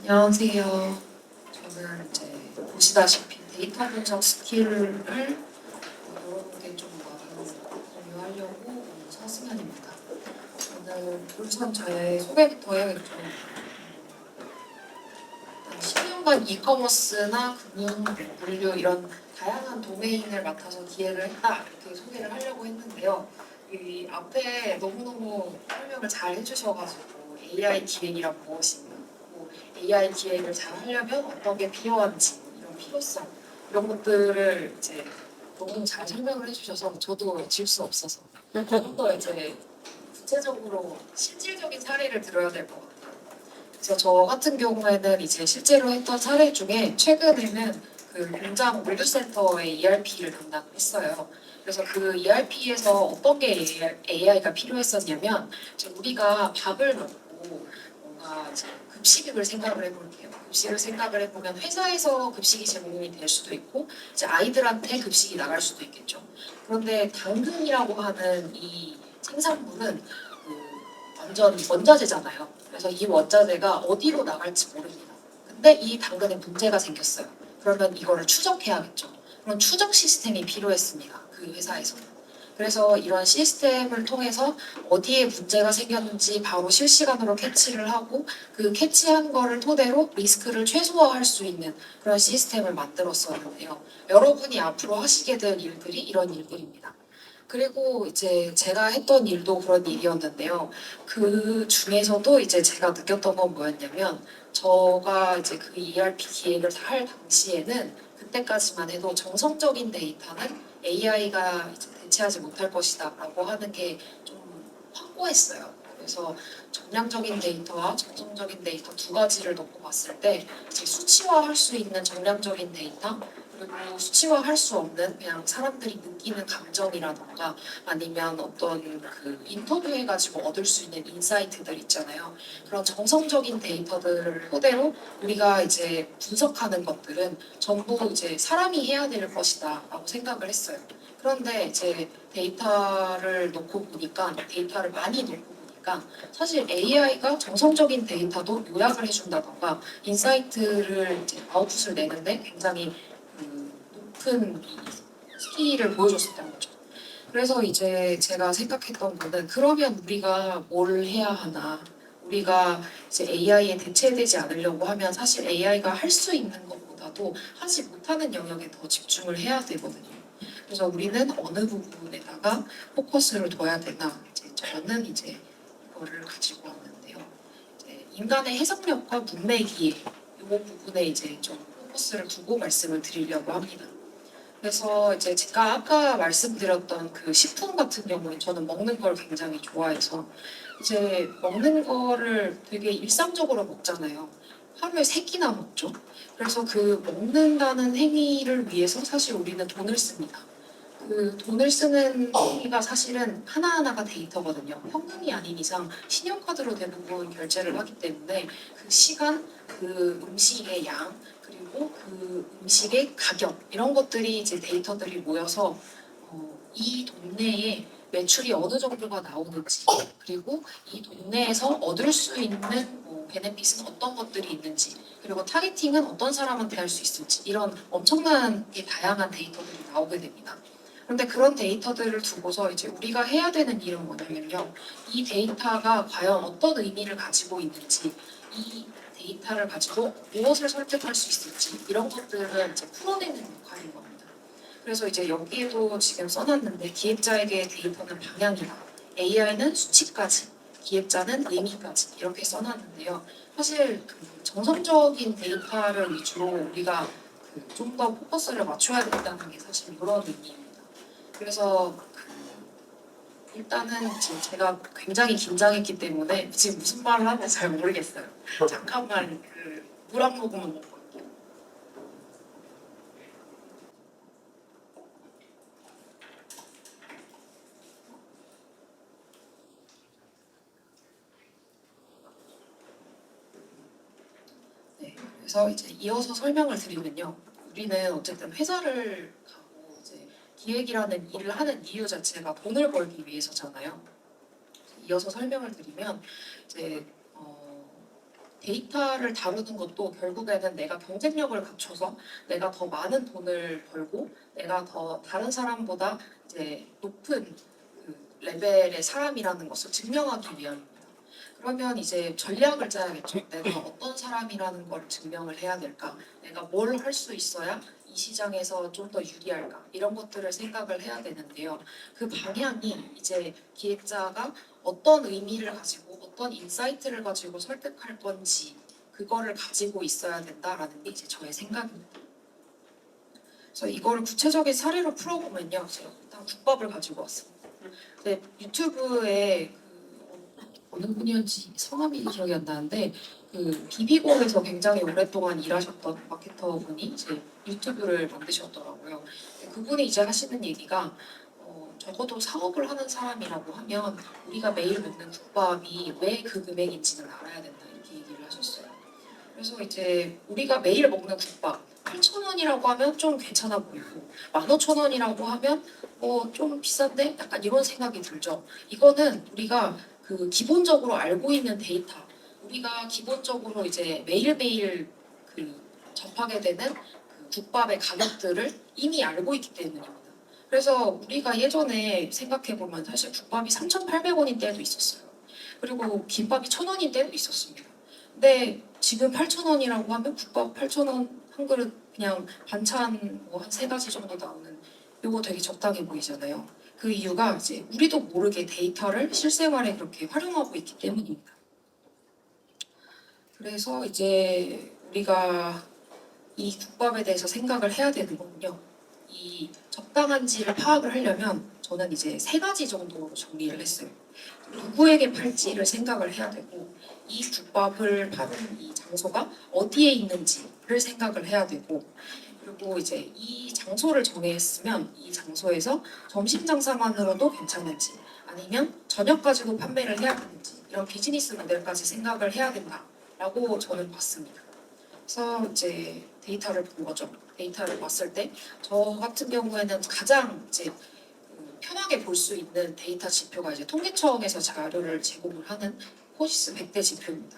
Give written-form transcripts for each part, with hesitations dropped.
안녕하세요. 저는 이제 보시다시피 데이터 분석 스킬을 여러분께 좀 나눠 공유하려고 온 서승현입니다. 오늘 우선 저의 소개부터 해야겠죠. 일단 10년간 이커머스나 금융, 물류 이런 다양한 도메인을 맡아서 기획을 했다 이렇게 소개를 하려고 했는데요. 이 앞에 너무너무 설명을 잘 해주셔가지고 AI 기획이란 무엇인가, 뭐 AI 기획을 잘 하려면 어떤 게 필요한지 이런 필요성 이런 것들을 이제 너무 잘 설명을 해주셔서 저도 질 수 없어서 좀 더 이제 구체적으로 실질적인 사례를 들어야 될 것 같아요. 그래서 저 같은 경우에는 이제 실제로 했던 사례 중에 최근에는 그 공장 물류센터의 ERP를 담당했어요. 그래서 그 ERP에서 어떤 게 AI가 필요했었냐면 이제 우리가 밥을 먹고 뭔가 이제 급식을 생각을 해볼게요. 급식을 생각을 해보면 회사에서 급식이 제공이 될 수도 있고 이제 아이들한테 급식이 나갈 수도 있겠죠. 그런데 당근이라고 하는 이 생산물은 완전 원자재잖아요. 그래서 이 원자재가 어디로 나갈지 모릅니다. 근데 이 당근에 문제가 생겼어요. 그러면 이거를 추적해야겠죠. 그런 추적 시스템이 필요했습니다. 그 회사에서. 그래서 이런 시스템을 통해서 어디에 문제가 생겼는지 바로 실시간으로 캐치를 하고 그 캐치한 거를 토대로 리스크를 최소화할 수 있는 그런 시스템을 만들었었는데요. 여러분이 앞으로 하시게 될 일들이 이런 일들입니다. 그리고 이제 제가 했던 일도 그런 일이었는데요. 그 중에서도 이제 제가 느꼈던 건 뭐였냐면, 저가 이제 그 ERP 기획을 할 당시에는 그때까지만 해도 정성적인 데이터는 AI가 이제 대체하지 못할 것이다라고 하는 게 좀 확고했어요. 그래서 정량적인 데이터와 정성적인 데이터 두 가지를 놓고 봤을 때 이제 수치화할 수 있는 정량적인 데이터 그리고 수치화할 수 없는 그냥 사람들이 느끼는 감정이라던가 아니면 어떤 그 인터뷰해가지고 얻을 수 있는 인사이트들 있잖아요. 그런 정성적인 데이터들을 토대로 우리가 이제 분석하는 것들은 전부 이제 사람이 해야 될 것이다라고 생각을 했어요. 그런데 이제 데이터를 많이 놓고 보니까 사실 AI가 정성적인 데이터도 요약을 해준다던가 인사이트를 이제 아웃풋을 내는데 굉장히 높은 스킬을 보여줬었던 거죠. 그래서 이제 제가 생각했던 거는 그러면 우리가 뭘 해야 하나? 우리가 이제 AI에 대체되지 않으려고 하면 사실 AI가 할 수 있는 것보다도 하지 못하는 영역에 더 집중을 해야 되거든요. 그래서 우리는 어느 부분에다가 포커스를 둬야 되나? 저는 이제 이거를 가지고 왔는데요. 이제 인간의 해석력과 문맥이 이 부분에 이제 좀 포커스를 두고 말씀을 드리려고 합니다. 그래서 이제 제가 아까 말씀드렸던 그 식품 같은 경우는 저는 먹는 걸 굉장히 좋아해서 이제 먹는 거를 되게 일상적으로 먹잖아요. 하루에 3끼나 먹죠. 그래서 그 먹는다는 행위를 위해서 사실 우리는 돈을 씁니다. 그 돈을 쓰는 행위가 사실은 하나하나가 데이터거든요. 현금이 아닌 이상 신용카드로 대부분 결제를 하기 때문에 그 시간, 그 음식의 양, 그리고 그 음식의 가격 이런 것들이 이제 데이터들이 모여서 이 동네에 매출이 어느 정도가 나오는지 그리고 이 동네에서 얻을 수 있는 베네핏은 어떤 것들이 있는지 그리고 타겟팅은 어떤 사람한테 할 수 있을지 이런 엄청나게 다양한 데이터들이 나오게 됩니다. 그런데 그런 데이터들을 두고서 이제 우리가 해야 되는 일은 뭐냐면요. 이 데이터가 과연 어떤 의미를 가지고 있는지 이 데이터를 가지고 무엇을 설득할 수 있을지 이런 것들을 이제 풀어내는 역할인 겁니다. 그래서 이제 여기에도 지금 써놨는데 기획자에게 데이터는 방향이다. AI는 수치까지, 기획자는 의미까지 이렇게 써놨는데요. 사실 그 정성적인 데이터를 위주로 우리가 좀 더 포커스를 맞춰야 된다는 게 사실 이런 의미입니다. 그래서 일단은 지금 제가 굉장히 긴장했기 때문에 지금 무슨 말을 하는지 잘 모르겠어요. 잠깐만 물 한 모금만 먹고 올게요. 네, 그래서 이제 이어서 설명을 드리면요. 우리는 어쨌든 회사를 가고 이제 기획이라는 일을 하는 이유 자체가 돈을 벌기 위해서잖아요. 이어서 설명을 드리면 이제 데이터를 다루는 것도 결국에는 내가 경쟁력을 갖춰서 내가 더 많은 돈을 벌고 내가 더 다른 사람보다 이제 높은 그 레벨의 사람이라는 것을 증명하기 위함입니다. 그러면 이제 전략을 짜야겠죠. 내가 어떤 사람이라는 걸 증명을 해야 될까? 내가 뭘 할 수 있어야 이 시장에서 좀 더 유리할까? 이런 것들을 생각을 해야 되는데요. 그 방향이 이제 기획자가 어떤 의미를 가지고 어떤 인사이트를 가지고 설득할 건지 그거를 가지고 있어야 된다라는 게 이제 저의 생각입니다. 그래서 이거를 구체적인 사례로 풀어보면요. 제가 일단 국밥을 가지고 왔습니다. 근데 유튜브에 어느 분이었지 성함이 기억이 안 나는데 그 비비고에서 굉장히 오랫동안 일하셨던 마케터 분이 이제 유튜브를 만드셨더라고요. 그분이 이제 하시는 얘기가 적어도 사업을 하는 사람이라고 하면 우리가 매일 먹는 국밥이 왜 그 금액인지는 알아야 된다 이렇게 얘기를 하셨어요. 그래서 이제 우리가 매일 먹는 국밥 8,000원이라고 하면 좀 괜찮아 보이고 15,000원이라고 하면 좀 비싼데 약간 이런 생각이 들죠. 이거는 우리가 그 기본적으로 알고 있는 데이터, 우리가 기본적으로 이제 매일매일 그 접하게 되는 그 국밥의 가격들을 이미 알고 있기 때문입니다. 그래서 우리가 예전에 생각해보면 사실 국밥이 3,800원인 때도 있었어요. 그리고 김밥이 1,000원인 때도 있었습니다. 근데 지금 8,000원이라고 하면 국밥 8,000원 한 그릇 그냥 반찬 뭐 한 세 가지 정도 나오는 이거 되게 적당해 보이잖아요. 그 이유가 이제 우리도 모르게 데이터를 실생활에 그렇게 활용하고 있기 때문입니다. 그래서 이제 우리가 이 국밥에 대해서 생각을 해야 되는 거군요. 이 적당한지를 파악을 하려면 저는 이제 세 가지 정도로 정리를 했어요. 누구에게 팔지를 생각을 해야 되고 이 국밥을 파는 이 장소가 어디에 있는지를 생각을 해야 되고 그리고 이제 이 장소를 정했으면 이 장소에서 점심 장사만으로도 괜찮은지 아니면 저녁까지도 판매를 해야 되는지 이런 비즈니스 모델까지 생각을 해야 된다라고 저는 봤습니다. 그래서 이제 데이터를 본 거죠. 데이터를 봤을 때 저 같은 경우에는 가장 이제 편하게 볼 수 있는 데이터 지표가 이제 통계청에서 자료를 제공을 하는 코시스 100대 지표입니다.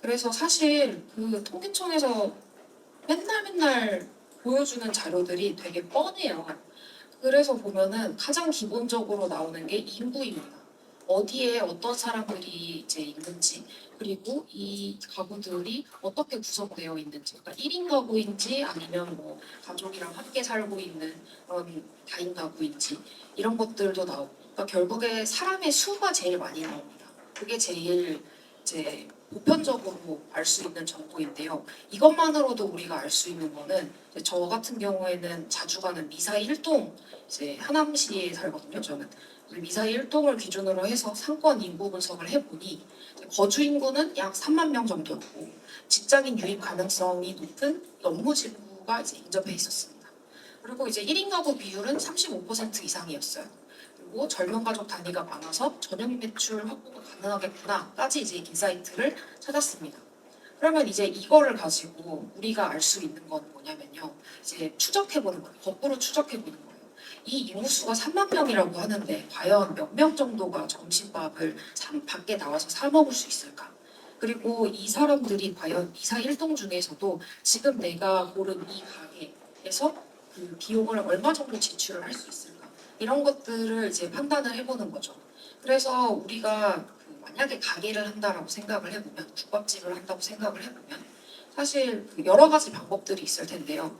그래서 사실 그 통계청에서 맨날 보여주는 자료들이 되게 뻔해요. 그래서 보면은 가장 기본적으로 나오는 게 인구입니다. 어디에 어떤 사람들이 이제 있는지, 그리고 이 가구들이 어떻게 구성되어 있는지, 그러니까 1인 가구인지 아니면 뭐 가족이랑 함께 살고 있는 그런 다인 가구인지 이런 것들도 나오고, 그러니까 결국에 사람의 수가 제일 많이 나옵니다. 그게 제일 이제 보편적으로 알 수 있는 정보인데요. 이것만으로도 우리가 알 수 있는 거는 저 같은 경우에는 자주 가는 미사일 1동 이제 하남시에 살거든요. 저는 미사일 1동을 기준으로 해서 상권 인구 분석을 해보니 거주 인구는 약 3만 명 정도였고 직장인 유입 가능성이 높은 업무 지구가 이제 인접해 있었습니다. 그리고 이제 1인 가구 비율은 35% 이상이었어요. 그리고 젊은 가족 단위가 많아서 전용 매출 확보가 가능하겠구나까지 이제 인사이트를 찾았습니다. 그러면 이제 이거를 가지고 우리가 알 수 있는 건 뭐냐면요. 이제 추적해보는 거예요. 거꾸로 추적해보는 거예요. 이 인구수가 3만 명이라고 하는데 과연 몇 명 정도가 점심밥을 밖에 나와서 사 먹을 수 있을까? 그리고 이 사람들이 과연 이사 1동 중에서도 지금 내가 고른 이 가게에서 그 비용을 얼마 정도 지출을 할 수 있을까? 이런 것들을 이제 판단을 해보는 거죠. 그래서 우리가 만약에 가게를 한다라고 생각을 해보면 국밥집을 한다고 생각을 해보면 사실 여러 가지 방법들이 있을 텐데요.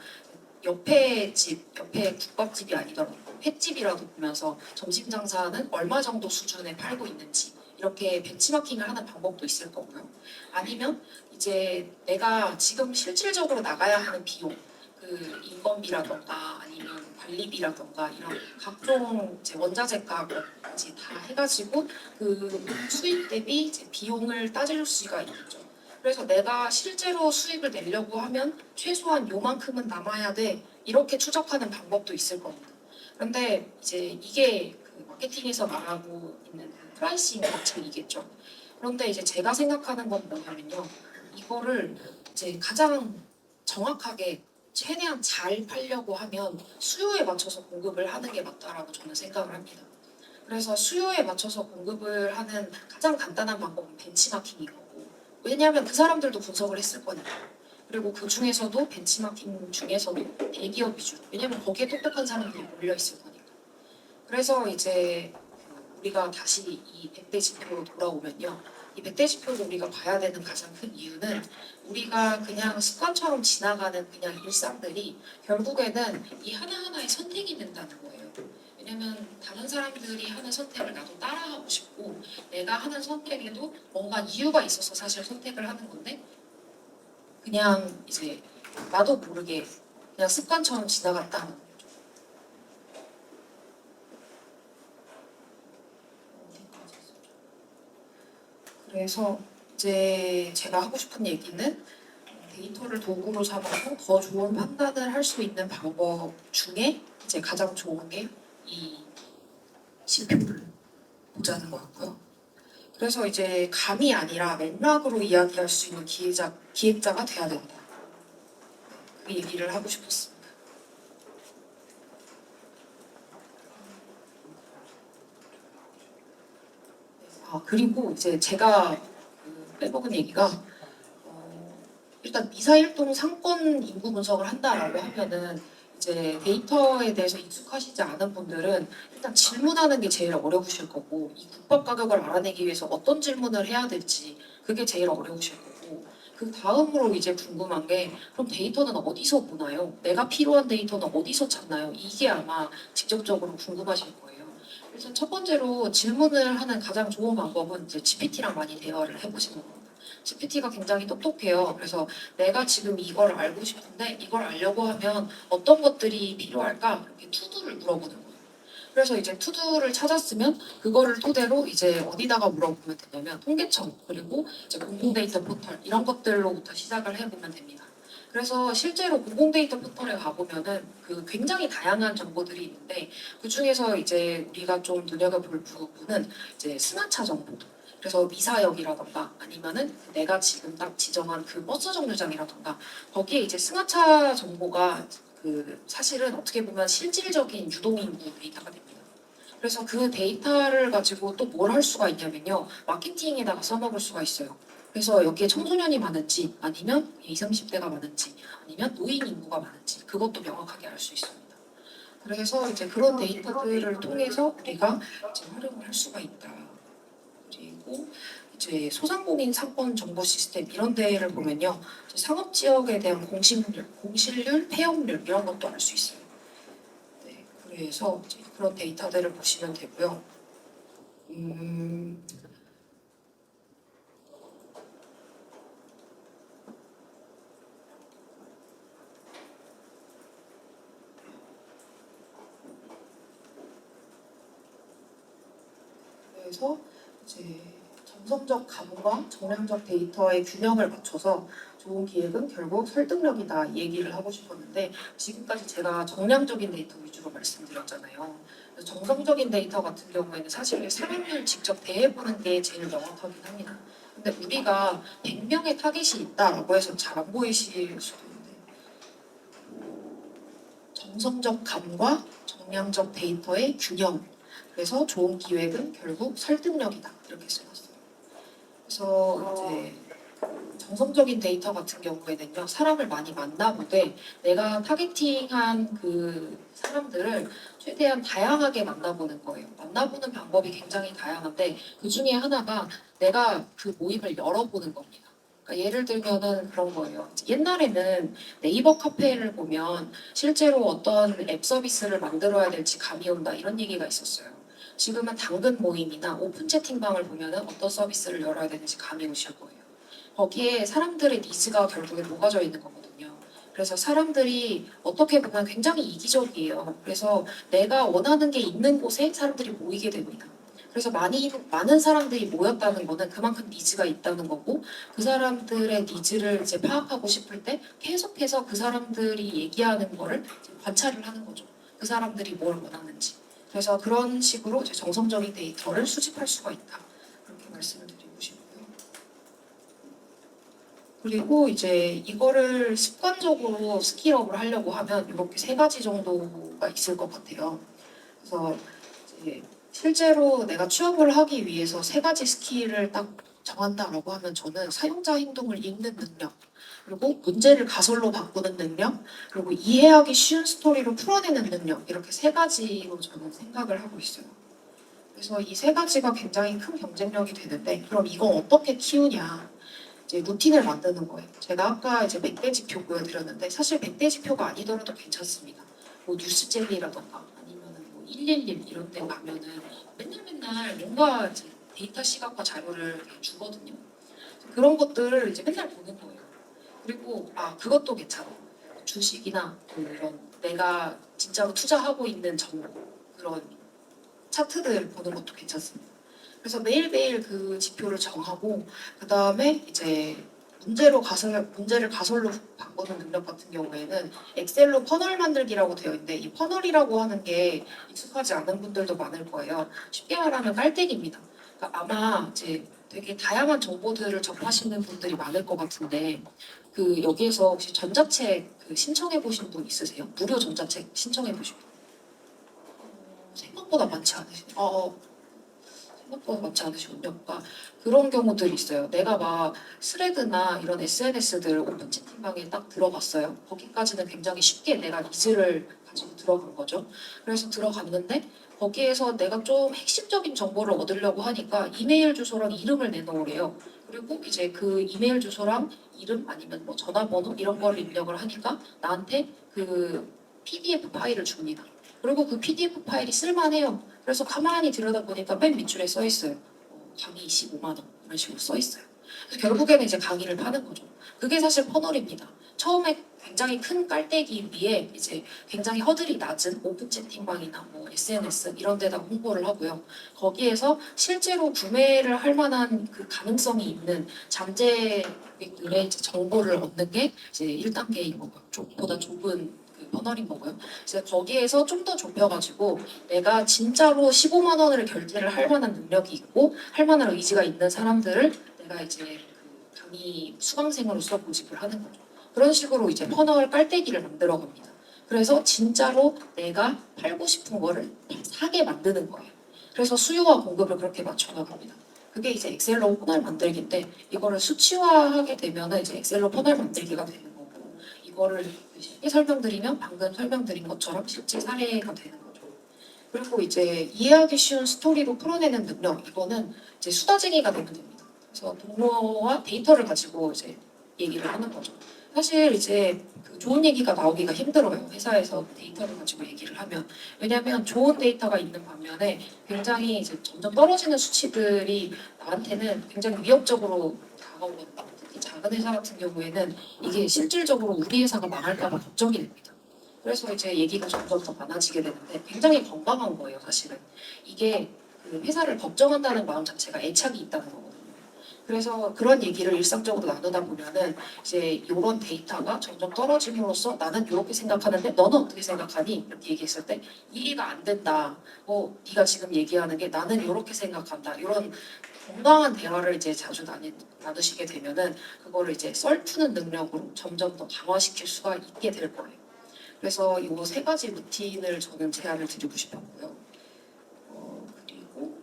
옆에 집, 옆에 국밥집이 아니더라도 횟집이라도 보면서 점심 장사는 얼마 정도 수준에 팔고 있는지 이렇게 벤치마킹을 하는 방법도 있을 거고요. 아니면 이제 내가 지금 실질적으로 나가야 하는 비용, 그 인건비라던가 아니면 관리비라던가 이런 각종 이제 원자재 가격까지 다 해가지고 그 수익 대비 이제 비용을 따질 수가 있겠죠. 그래서 내가 실제로 수익을 내려고 하면 최소한 요만큼은 남아야 돼. 이렇게 추적하는 방법도 있을 겁니다. 그런데 이제 이게 그 마케팅에서 말하고 있는 그 프라이싱 정책이겠죠. 그런데 이제 제가 생각하는 건 뭐냐면요. 이거를 이제 가장 정확하게 최대한 잘 팔려고 하면 수요에 맞춰서 공급을 하는 게 맞다라고 저는 생각을 합니다. 그래서 수요에 맞춰서 공급을 하는 가장 간단한 방법은 벤치마킹인 거고 왜냐하면 그 사람들도 분석을 했을 거니까. 그리고 그 중에서도 벤치마킹 중에서도 대기업 위주로. 왜냐하면 거기에 똑똑한 사람들이 몰려 있을 거니까. 그래서 이제 우리가 다시 이 100대 지표로 돌아오면요. 이 100대 지표를 우리가 봐야 되는 가장 큰 이유는 우리가 그냥 습관처럼 지나가는 그냥 일상들이 결국에는 이 하나하나의 선택이 된다는 거예요. 왜냐면 다른 사람들이 하는 선택을 나도 따라하고 싶고 내가 하는 선택에도 뭔가 이유가 있어서 사실 선택을 하는 건데 그냥 이제 나도 모르게 그냥 습관처럼 지나갔다는 거죠. 그래서 이제 제가 하고 싶은 얘기는 데이터를 도구로 삼아서 더 좋은 판단을 할 수 있는 방법 중에 이제 가장 좋은 게 이 지표를 보자는 거였고요. 그래서 이제 감이 아니라 맥락으로 이야기할 수 있는 기획자가 돼야 된다. 그 얘기를 하고 싶었습니다. 그리고 이제 제가 빼먹은 얘기가 일단 미사일동 상권 인구 분석을 한다라고 하면은 이제 데이터에 대해서 익숙하시지 않은 분들은 일단 질문하는 게 제일 어려우실 거고 이 국밥 가격을 알아내기 위해서 어떤 질문을 해야 될지 그게 제일 어려우실 거고 그 다음으로 이제 궁금한 게 그럼 데이터는 어디서 보나요? 내가 필요한 데이터는 어디서 찾나요? 이게 아마 직접적으로 궁금하실 거예요. 그래서 첫 번째로 질문을 하는 가장 좋은 방법은 이제 GPT랑 많이 대화를 해보시는 겁니다. GPT가 굉장히 똑똑해요. 그래서 내가 지금 이걸 알고 싶은데 이걸 알려고 하면 어떤 것들이 필요할까? 이렇게 투두를 물어보는 거예요. 그래서 이제 투두를 찾았으면 그거를 토대로 이제 어디다가 물어보면 되냐면 통계청 그리고 이제 공공데이터 포털 이런 것들로부터 시작을 해보면 됩니다. 그래서 실제로 공공데이터 포털에 가보면은 그 굉장히 다양한 정보들이 있는데 그 중에서 이제 우리가 좀 눈여겨볼 부분은 이제 승하차 정보. 그래서 미사역이라던가 아니면은 내가 지금 딱 지정한 그 버스 정류장이라던가 거기에 이제 승하차 정보가 그 사실은 어떻게 보면 실질적인 유동인구 데이터가 됩니다. 그래서 그 데이터를 가지고 또 뭘 할 수가 있냐면요. 마케팅에다가 써먹을 수가 있어요. 그래서 여기에 청소년이 많은지 아니면 20, 30대가 많은지 아니면 노인 인구가 많은지 그것도 명확하게 알 수 있습니다. 그래서 이제 그런 데이터들을 통해서 우리가 이제 활용을 할 수가 있다. 그리고 이제 소상공인 상권 정보 시스템 이런 데를 보면요. 상업 지역에 대한 공실률, 폐업률 이런 것도 알 수 있어요. 네, 그래서 이제 그런 데이터들을 보시면 되고요. 음, 그래서 이제 정성적 감과 정량적 데이터의 균형을 맞춰서 좋은 기획은 결국 설득력이다 이 얘기를 하고 싶었는데 지금까지 제가 정량적인 데이터 위주로 말씀드렸잖아요. 그래서 정성적인 데이터 같은 경우에는 사실 사람을 직접 대해보는 게 제일 명확하긴 합니다. 근데 우리가 100명의 타겟이 있다라고 해서 잘 안 보이실 수도 있는데 정성적 감과 정량적 데이터의 균형. 그래서 좋은 기획은 결국 설득력이다. 이렇게 써놨어요. 그래서 이제 정성적인 데이터 같은 경우에는요, 사람을 많이 만나보되 내가 타겟팅한 그 사람들을 최대한 다양하게 만나보는 거예요. 만나보는 방법이 굉장히 다양한데 그 중에 하나가 내가 그 모임을 열어보는 겁니다. 그러니까 예를 들면은 그런 거예요. 옛날에는 네이버 카페를 보면 실제로 어떤 앱 서비스를 만들어야 될지 감이 온다 이런 얘기가 있었어요. 지금은 당근 모임이나 오픈 채팅방을 보면은 어떤 서비스를 열어야 되는지 감이 오실 거예요. 거기에 사람들의 니즈가 결국에 녹아져 있는 거거든요. 그래서 사람들이 어떻게 보면 굉장히 이기적이에요. 그래서 내가 원하는 게 있는 곳에 사람들이 모이게 됩니다. 그래서 많은 사람들이 모였다는 거는 그만큼 니즈가 있다는 거고 그 사람들의 니즈를 이제 파악하고 싶을 때 계속해서 그 사람들이 얘기하는 거를 관찰을 하는 거죠. 그 사람들이 뭘 원하는지. 그래서 그런 식으로 이제 정성적인 데이터를 수집할 수가 있다. 그렇게 말씀을 드리고 싶고요. 그리고 이제 이거를 습관적으로 스킬업을 하려고 하면 이렇게 세 가지 정도가 있을 것 같아요. 그래서 이제 실제로 내가 취업을 하기 위해서 세 가지 스킬을 딱 정한다라고 하면 저는 사용자 행동을 읽는 능력, 그리고 문제를 가설로 바꾸는 능력, 그리고 이해하기 쉬운 스토리로 풀어내는 능력, 이렇게 세 가지로 저는 생각을 하고 있어요. 그래서 이 세 가지가 굉장히 큰 경쟁력이 되는데, 그럼 이건 어떻게 키우냐? 이제 루틴을 만드는 거예요. 제가 아까 이제 멧돼지표 보여드렸는데 사실 멧돼지표가 아니더라도 괜찮습니다. 뭐 뉴스젤리라던가 아니면은 뭐 111 이런 데 가면은 맨날 뭔가 이제 데이터 시각화 자료를 주거든요. 그런 것들을 이제 맨날 보는 거예요. 그리고 그것도 괜찮아. 주식이나 뭐 이런 내가 진짜로 투자하고 있는 정보 그런 차트들 보는 것도 괜찮습니다. 그래서 매일매일 그 지표를 정하고 그 다음에 이제 문제를 가설로 바꾸는 능력 같은 경우에는 엑셀로 퍼널 만들기라고 되어 있는데 이 퍼널이라고 하는 게 익숙하지 않은 분들도 많을 거예요. 쉽게 말하면 깔때기입니다. 그러니까 아마 이제 되게 다양한 정보들을 접하시는 분들이 많을 것 같은데 그 여기에서 혹시 전자책 그 신청해 보신 분 있으세요? 무료 전자책 신청해 보신 분? 생각보다 많지 않으시죠? 생각보다 많지 않으시군요. 그러니까 그런 경우들이 있어요. 내가 막 스레드나 이런 SNS들 오픈 채팅방에 딱 들어갔어요. 거기까지는 굉장히 쉽게 내가 니즈를 가지고 들어간 거죠. 그래서 들어갔는데 거기에서 내가 좀 핵심적인 정보를 얻으려고 하니까 이메일 주소랑 이름을 내놓으래요. 그리고 이제 그 이메일 주소랑 이름 아니면 뭐 전화번호 이런 거를 입력을 하니까 나한테 그 PDF 파일을 줍니다. 그리고 그 PDF 파일이 쓸만해요. 그래서 가만히 들여다보니까 맨 밑줄에 써 있어요. 강의 25만 원 이런 식으로 써 있어요. 그래서 결국에는 이제 강의를 파는 거죠. 그게 사실 퍼널입니다. 처음에 굉장히 큰 깔때기 위에 이제 굉장히 허들이 낮은 오픈 채팅방이나 뭐 SNS 이런 데다 홍보를 하고요. 거기에서 실제로 구매를 할 만한 그 가능성이 있는 잠재객들의 이제 정보를 얻는 게 이제 1단계인 거고요. 보다 좁은 그 퍼널인 거고요. 이제 거기에서 좀 더 좁혀가지고 내가 진짜로 15만 원을 결제를 할 만한 능력이 있고 할 만한 의지가 있는 사람들을 내가 이제 그 강의 수강생으로서 모집을 하는 거죠. 그런 식으로 이제 퍼널 깔때기를 만들어 갑니다. 그래서 진짜로 내가 팔고 싶은 거를 사게 만드는 거예요. 그래서 수요와 공급을 그렇게 맞춰 나갑니다. 그게 이제 엑셀로 퍼널 만들기인데 이거를 수치화하게 되면은 이제 엑셀로 퍼널 만들기가 되는 거고 이거를 쉽게 설명드리면 방금 설명드린 것처럼 실제 사례가 되는 거죠. 그리고 이제 이해하기 쉬운 스토리로 풀어내는 능력 이거는 이제 수다쟁이가 되면 됩니다. 그래서 동료와 데이터를 가지고 이제 얘기를 하는 거죠. 사실 이제 그 좋은 얘기가 나오기가 힘들어요. 회사에서 데이터를 가지고 얘기를 하면. 왜냐하면 좋은 데이터가 있는 반면에 굉장히 이제 점점 떨어지는 수치들이 나한테는 굉장히 위협적으로 다가오거든요. 특히 작은 회사 같은 경우에는 이게 실질적으로 우리 회사가 망할까 봐 걱정이 됩니다. 그래서 이제 얘기가 점점 더 많아지게 되는데 굉장히 건강한 거예요, 사실은. 이게 그 회사를 걱정한다는 마음 자체가 애착이 있다는 거거든요. 그래서 그런 얘기를 일상적으로 나누다 보면은 이제 이런 데이터가 점점 떨어짐으로써 나는 이렇게 생각하는데 너는 어떻게 생각하니? 이렇게 얘기했을 때 이해가 안 된다. 네가 지금 얘기하는 게 나는 이렇게 생각한다. 이런 건강한 대화를 이제 자주 나누시게 되면은 그거를 이제 썰푸는 능력으로 점점 더 강화시킬 수가 있게 될 거예요. 그래서 이 세 가지 루틴을 저는 제안을 드리고 싶었고요. 그리고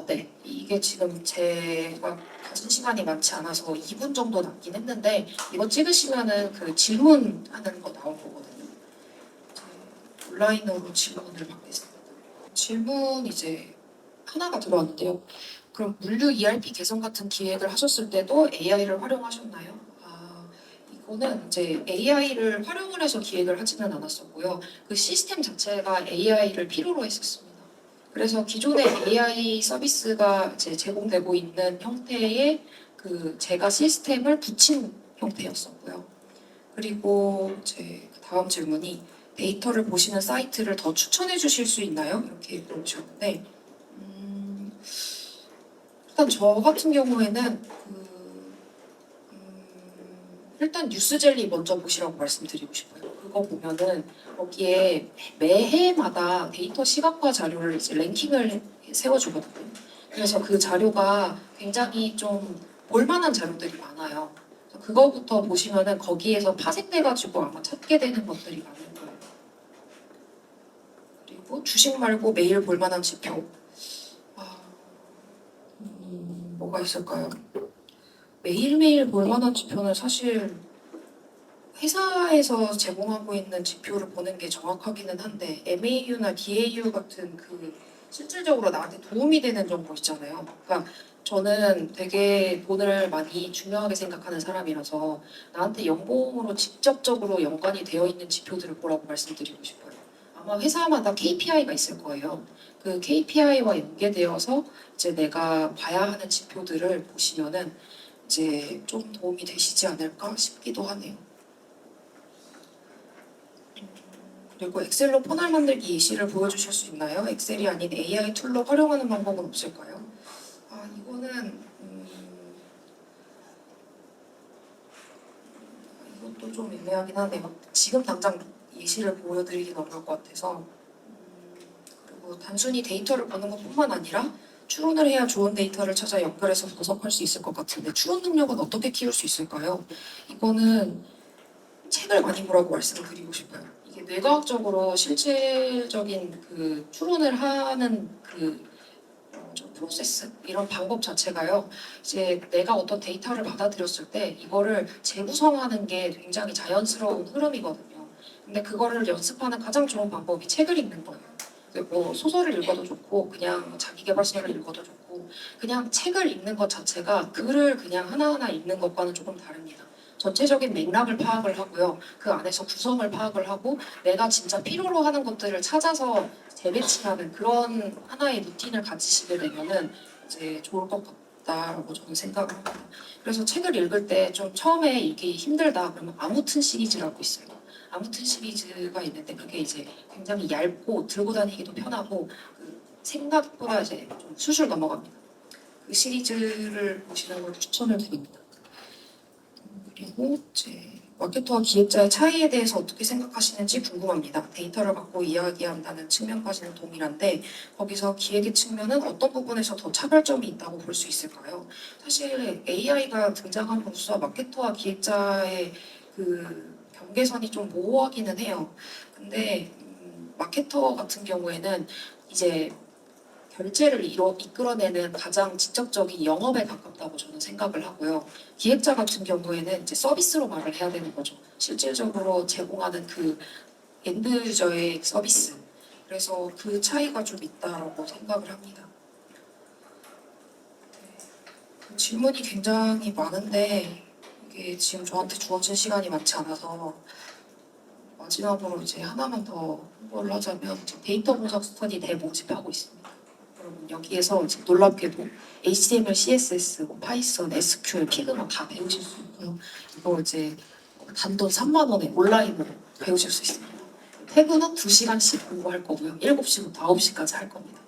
네. 이게 지금 제가 가진 시간이 많지 않아서 2분 정도 남긴 했는데 이거 찍으시면은 그 질문하는 거 나올 거거든요. 온라인으로 질문을 받겠습니다. 질문 이제 하나가 들어왔는데요. 그럼 물류 ERP 개선 같은 기획을 하셨을 때도 AI를 활용하셨나요? 이거는 이제 AI를 활용을 해서 기획을 하지는 않았었고요. 그 시스템 자체가 AI를 필요로 했었습니다. 그래서 기존의 AI 서비스가 이제 제공되고 있는 형태의 그 제가 시스템을 붙인 형태였었고요. 그리고 이제 다음 질문이 데이터를 보시는 사이트를 더 추천해 주실 수 있나요? 이렇게 물어주셨는데 일단 저 같은 경우에는 일단 뉴스젤리 먼저 보시라고 말씀드리고 싶어요. 그거 보면은 거기에 매해마다 데이터 시각화 자료를 이제 랭킹을 세워주거든요. 그래서 그 자료가 굉장히 좀 볼만한 자료들이 많아요. 그래서 그거부터 보시면은 거기에서 파생돼가지고 아마 찾게 되는 것들이 많을 거예요. 그리고 주식 말고 매일 볼 만한 지표. 뭐가 있을까요? 매일매일 볼 만한 지표는 사실 회사에서 제공하고 있는 지표를 보는 게 정확하기는 한데 MAU나 DAU 같은 그 실질적으로 나한테 도움이 되는 정보 있잖아요. 그러니까 저는 되게 돈을 많이 중요하게 생각하는 사람이라서 나한테 연봉으로 직접적으로 연관이 되어 있는 지표들을 보라고 말씀드리고 싶어요. 아마 회사마다 KPI가 있을 거예요. 그 KPI와 연계되어서 이제 내가 봐야 하는 지표들을 보시면은 이제 좀 도움이 되시지 않을까 싶기도 하네요. 그리고 엑셀로 포널 만들기 예시를 보여주실 수 있나요? 엑셀이 아닌 AI 툴로 활용하는 방법은 없을까요? 이거는 이것도 좀 애매하긴 하네요. 지금 당장 예시를 보여드리긴 어려울 것 같아서 그리고 단순히 데이터를 보는 것뿐만 아니라 추론을 해야 좋은 데이터를 찾아 연결해서 분석할 수 있을 것 같은데 추론 능력은 어떻게 키울 수 있을까요? 이거는 책을 많이 보라고 말씀을 드리고 싶어요. 이게 뇌과학적으로 실질적인 그 추론을 하는 좀 프로세스 이런 방법 자체가요. 이제 내가 어떤 데이터를 받아들였을 때 이거를 재구성하는 게 굉장히 자연스러운 흐름이거든요. 근데 그거를 연습하는 가장 좋은 방법이 책을 읽는 거예요. 뭐 소설을 읽어도 좋고 그냥 자기계발서를 읽어도 좋고 그냥 책을 읽는 것 자체가 글을 그냥 하나하나 읽는 것과는 조금 다릅니다. 전체적인 맥락을 파악을 하고요. 그 안에서 구성을 파악을 하고 내가 진짜 필요로 하는 것들을 찾아서 재배치하는 그런 하나의 루틴을 가지시게 되면은 이제 좋을 것 같다라고 저는 생각을 합니다. 그래서 책을 읽을 때 좀 처음에 읽기 힘들다 그러면 아무튼 시리즈라고 있어요. 아무튼 시리즈가 있는데 그게 이제 굉장히 얇고 들고 다니기도 편하고 그 생각보다 이제 좀 술술 넘어갑니다. 그 시리즈를 보시는 걸 추천을 드립니다. 그리고 이제 마케터와 기획자의 차이에 대해서 어떻게 생각하시는지 궁금합니다. 데이터를 갖고 이야기한다는 측면까지는 동일한데 거기서 기획의 측면은 어떤 부분에서 더 차별점이 있다고 볼 수 있을까요? 사실 AI가 등장함으로써 마케터와 기획자의 그 경계선이 좀 모호하기는 해요. 근데 마케터 같은 경우에는 이제 결제를 이끌어내는 가장 직접적인 영업에 가깝다고 저는 생각을 하고요. 기획자 같은 경우에는 이제 서비스로 말을 해야 되는 거죠. 실질적으로 제공하는 그 엔드 유저의 서비스. 그래서 그 차이가 좀 있다라고 생각을 합니다. 네. 질문이 굉장히 많은데 이게 지금 저한테 주어진 시간이 많지 않아서 마지막으로 이제 하나만 더 홍보를 하자면 데이터 분석 스터디 대모집하고 있습니다. 여러분 여기에서 놀랍게도 HTML, CSS, 파이썬, SQL, 피그마 다 배우실 수 있고요. 이거 이제 단돈 3만 원에 온라인으로 배우실 수 있습니다. 퇴근은 2시간씩 공부할 거고요. 7시부터 9시까지 할 겁니다.